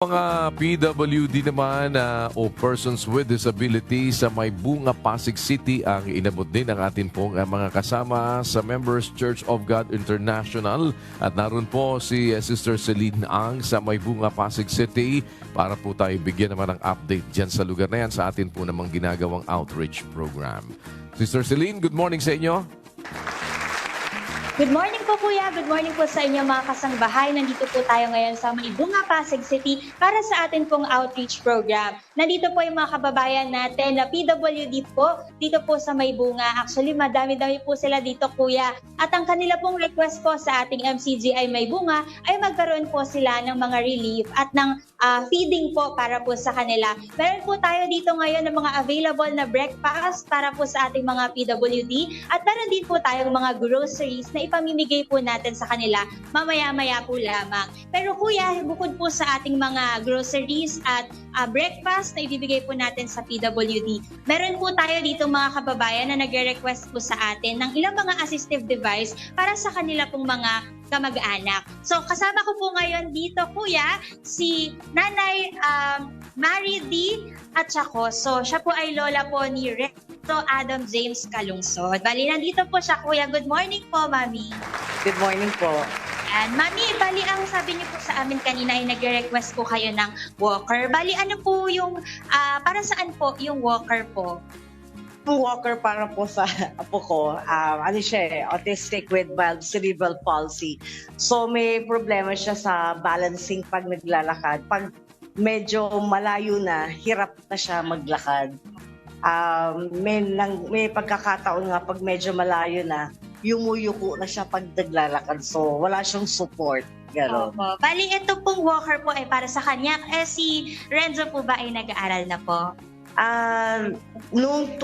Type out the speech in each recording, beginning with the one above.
Mga PWD naman o persons with disabilities sa May Bunga, Pasig City ang inabot din ng atin pong mga kasama sa Members Church of God International. At naroon po si Sister Celine Ang sa May Bunga, Pasig City para po tayo bigyan naman ng update dyan sa lugar na yan sa atin po namang ginagawang outreach program. Sister Celine, good morning sa inyo. Good morning po Kuya, good morning po sa inyo mga kasangbahay. Nandito po tayo ngayon sa May Bunga, Pasig City para sa atin pong outreach program. Nandito po yung mga kababayan natin na PWD po dito po sa May Bunga. Actually, madami-dami po sila dito Kuya. At ang kanila pong request po sa ating MCGI May Bunga ay magkaroon po sila ng mga relief at ng feeding po para po sa kanila. Meron po tayo dito ngayon ng mga available na breakfast para po sa ating mga PWD at meron din po tayong mga groceries na ipamimigay po natin sa kanila mamaya-maya po lamang. Pero Kuya, bukod po sa ating mga groceries at breakfast na ibibigay po natin sa PWD, meron po tayo dito mga kababayan na nagre-request po sa atin ng ilang mga assistive device para sa kanila pong mga kamag-anak. So kasama ko po ngayon dito Kuya, si Nanay Mary D. Atchako. So siya po ay lola po ni Recto Adam James Calungsod. Bali, nandito po siya Kuya. Good morning po, Mami. Good morning po. And Mami, bali ang sabi niyo po sa amin kanina ay nagre-request po kayo ng walker. Bali, ano po yung, para saan po yung walker po? Yung walker para po sa apo ko, ano siya autistic with mild cerebral palsy. So may problema siya sa balancing pag naglalakad. Pag medyo malayo na, hirap na siya maglakad. May pagkakataon nga pag medyo malayo na, yumuyuko na siya pag naglalakad. So wala siyang support. Gano'n. Opo. Bali, ito pong walker po ay para sa kanya. Si Renzo po ba ay nag-aaral na po? Noong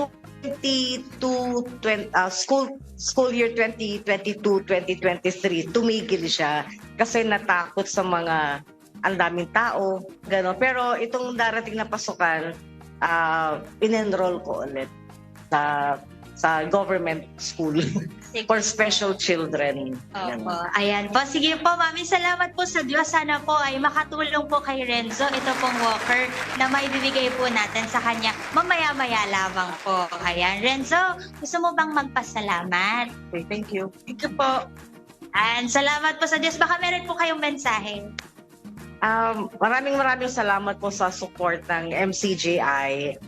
school year 2022-2023, tumigil siya kasi natakot sa mga ang daming tao, gano'n. Pero itong darating na pasukan, in-enroll ko ulit sa government school for special children. Opo. Ayan po. Sige po, Mami. Salamat po sa Diyos. Sana po ay makatulong po kay Renzo. Ito pong walker na may bibigay po natin sa kanya mamaya-maya lamang po. Ayan. Renzo, gusto mo bang magpasalamat? Okay, thank you. Thank you po. And salamat po sa Diyos. Baka meron po kayong mensahe. Maraming salamat po sa support ng MCGI.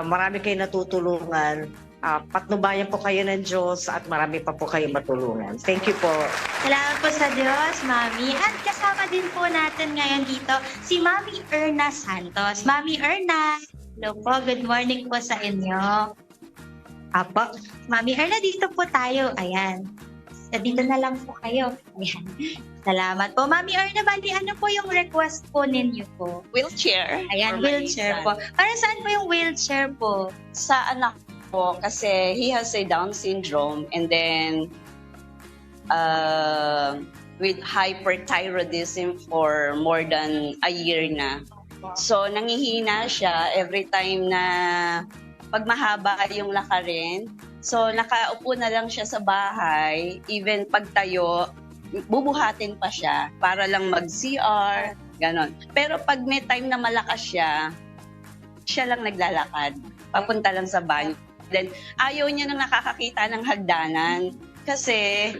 Marami kayo natutulungan. Patnubayan po kayo ng Diyos at marami pa po kayo matulungan. Thank you po. Salamat po sa Diyos, Mami. At kasama din po natin ngayon dito si Mami Erna Santos. Mami Erna, hello po. Good morning po sa inyo. Apo, Mami Erna, dito po tayo. Ayan. Dito na lang po kayo. Ayan. Salamat po. Mami Erna, bali ano po yung request po ninyo po? Wheelchair. Ayan, for my wheelchair son. po. Para saan po yung wheelchair po? Sa anak ko kasi he has a Down syndrome and then with hyperthyroidism for more than a year na. So nangihina siya every time na pag mahaba yung lakarin. So nakaupo na lang siya sa bahay, even pagtayo, bubuhatin pa siya para lang mag-CR, ganon. Pero pag may time na malakas siya lang naglalakad, papunta lang sa banyo. Then, ayaw niya nang nakakakita ng hagdanan kasi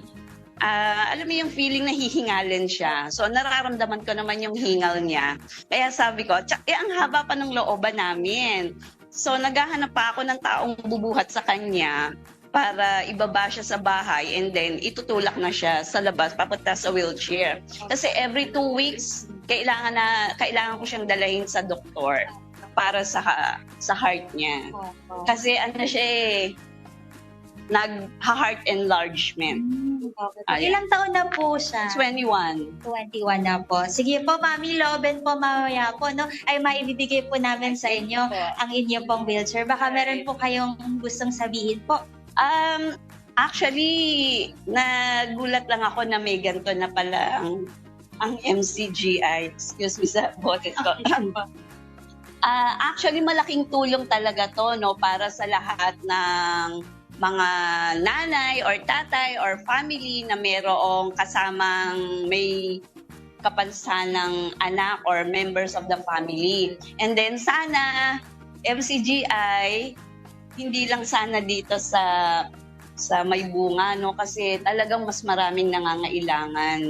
alam mo yung feeling na hihingalin siya. So, nararamdaman ko naman yung hingal niya. Kaya sabi ko, ang haba pa ng looban namin. So, naghahanap pa ako ng taong bubuhat sa kanya para ibaba siya sa bahay and then itutulak na siya sa labas papunta sa wheelchair. Kasi every 2 weeks, kailangan ko siyang dalahin sa doktor para sa heart niya. Kasi ano siya nag-heart enlargement. Okay. Ilang taon na po siya? 21. 21 na po. Sige po, Mami, looben po mamaya po, no? Ay maibibigay po namin sa inyo ang inyo pong wheelchair. Baka meron po kayong gustong sabihin po. Actually, nagulat lang ako na may ganito na pala ang MCGI. Excuse me sa boses ko. Actually, malaking tulong talaga to, no, para sa lahat ng mga nanay or tatay or family na mayroong kasamang may kapansanang anak or members of the family. And then sana MCGI hindi lang sana dito sa may bunga, no, kasi talagang mas maraming nangangailangan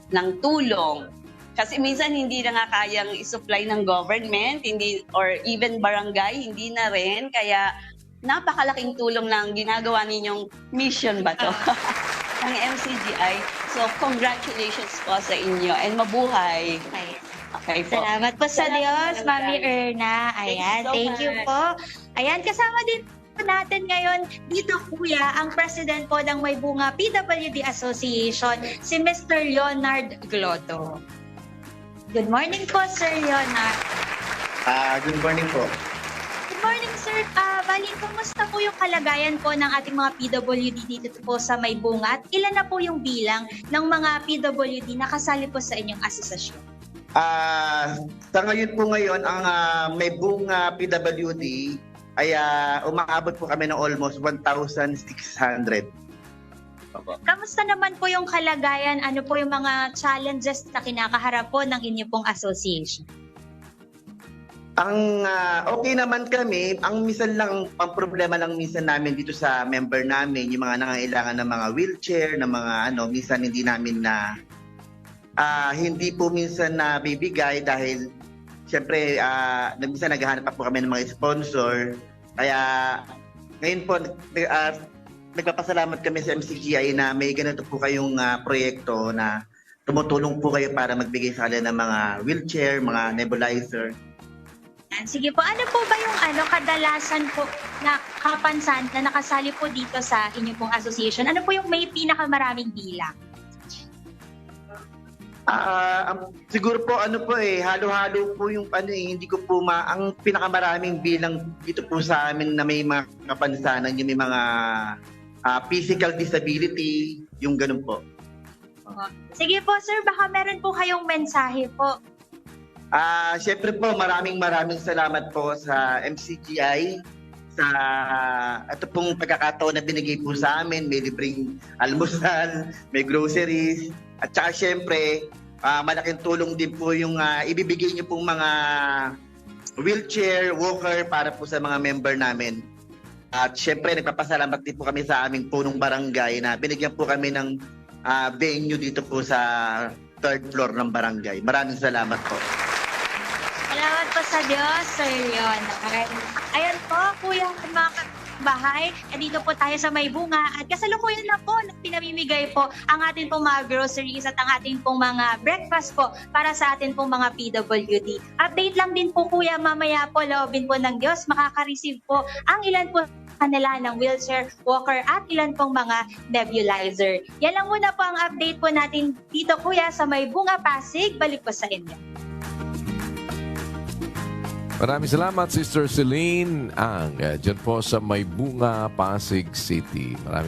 ng tulong. Kasi minsan hindi na nga kayang i-supply ng government, hindi, or even barangay, hindi na rin. Kaya napakalaking tulong ng ginagawa ninyong mission ba to? ng MCGI. So, congratulations po sa inyo and mabuhay. Okay po. Salamat po sa Diyos, Mami Erna. Ayan, thank you po. Ayan, kasama din po natin ngayon dito, Kuya, ang president po ng May Bunga PWD Association, si Mr. Leonard Gloto. Good morning po, Sir Leonard. Good morning po. Good morning, sir. Bali, kumusta po yung kalagayan po ng ating mga PWD dito po sa May Bunga? At ilan na po yung bilang ng mga PWD na kasali po sa inyong asosasyon? Sa ngayon po ang May Bunga PWD ay umaabot po kami ng almost 1,600. Kamusta naman po yung kalagayan? Ano po yung mga challenges na kinakaharap po ng inyo pong association? Okay naman kami. Ang minsan lang, ang problema lang minsan namin dito sa member namin, yung mga nangangailangan ng mga wheelchair, ng mga minsan hindi namin hindi po minsan na bibigay dahil siyempre minsan naghahanap pa po kami ng mga sponsor. Kaya ngayon po nagpapasalamat kami sa MCGI na may ganito po kayong proyekto na tumutulong po kayo para magbigay sa kanila ng mga wheelchair, mga nebulizer. Sige po, ano po ba yung kadalasan po na kapansan na nakasali po dito sa inyo pong association? Ano po yung may pinakamaraming bilang? Siguro po halo-halo po yung hindi ko po ang pinakamaraming bilang dito po sa amin na may mga kapansanan, yung may mga physical disability, yung ganun po. Sige po, sir, baka meron po kayong mensahe po. Siyempre po, maraming salamat po sa MCGI sa ito pong pagkakataon na binigay po sa amin. May libreng almusal, may groceries, at saka siyempre, malaking tulong din po yung ibibigay niyo pong mga wheelchair, walker para po sa mga member namin. At siyempre, nagpapasalamat din po kami sa aming punong barangay na binigyan po kami ng venue dito po sa third floor ng barangay. Maraming salamat po. Salamat po sa Diyos, Sir Leonard. Ayan po, Kuya, mga bahay. Dito po tayo sa May Bunga at kasalukuyan na po pinamimigay po ang ating pong mga groceries at ang ating pong mga breakfast po para sa ating pong mga PWD. Update lang din po, Kuya, mamaya po, loobin po ng Diyos, makaka-receive po ang ilan po kanila ng wheelchair, walker at ilan pong mga nebulizer. Yan lang muna po ang update po natin dito, Kuya, sa May Bunga Pasig. Balik po sa inyo. Maraming salamat, Sister Celine Ang. Diyan po sa May Bunga, Pasig City. Maraming